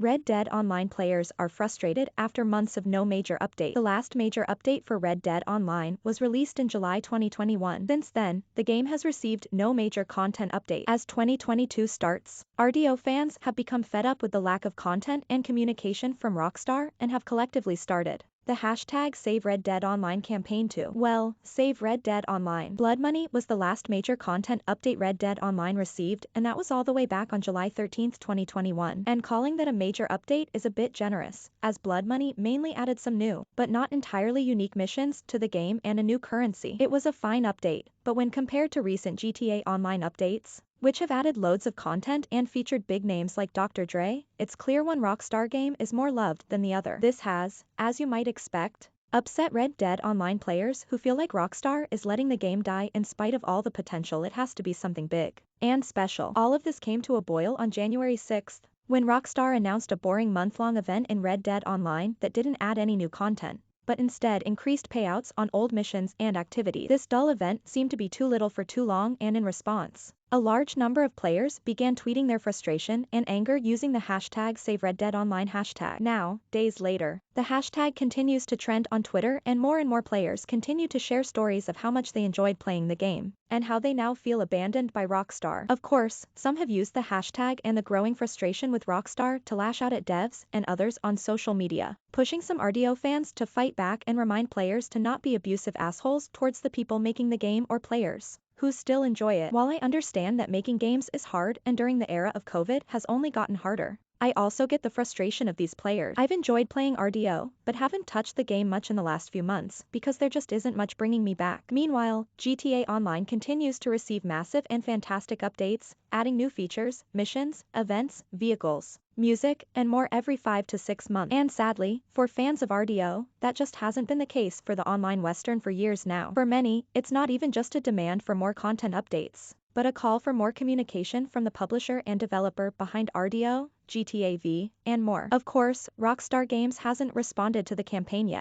Red Dead Online players are frustrated after months of no major update. The last major update for Red Dead Online was released in July 2021. Since then, the game has received no major content update. As 2022 starts, RDO fans have become fed up with the lack of content and communication from Rockstar and have collectively started the hashtag Save Red Dead Online campaign to, well, save Red Dead Online. Blood Money was the last major content update Red Dead Online received, and that was all the way back on July 13, 2021. And calling that a major update is a bit generous, as Blood Money mainly added some new, but not entirely unique missions to the game and a new currency. It was a fine update, but when compared to recent GTA Online updates, which have added loads of content and featured big names like Dr. Dre, it's clear one Rockstar game is more loved than the other. This has, as you might expect, upset Red Dead Online players who feel like Rockstar is letting the game die in spite of all the potential. It has to be something big and special. All of this came to a boil on January 6th, when Rockstar announced a boring month-long event in Red Dead Online that didn't add any new content, but instead increased payouts on old missions and activities. This dull event seemed to be too little for too long, and in response, a large number of players began tweeting their frustration and anger using the hashtag SaveRedDeadOnline hashtag. Now, days later, the hashtag continues to trend on Twitter, and more players continue to share stories of how much they enjoyed playing the game, and how they now feel abandoned by Rockstar. Of course, some have used the hashtag and the growing frustration with Rockstar to lash out at devs and others on social media, pushing some RDO fans to fight back and remind players to not be abusive assholes towards the people making the game or players who still enjoy it. While I understand that making games is hard and during the era of COVID has only gotten harder, I also get the frustration of these players. I've enjoyed playing RDO, but haven't touched the game much in the last few months because there just isn't much bringing me back. Meanwhile, GTA Online continues to receive massive and fantastic updates, adding new features, missions, events, vehicles, music, and more every 5 to 6 months. And sadly, for fans of RDO, that just hasn't been the case for the online western for years now. For many, it's not even just a demand for more content updates, but a call for more communication from the publisher and developer behind RDO, GTA V, and more. Of course, Rockstar Games hasn't responded to the campaign yet,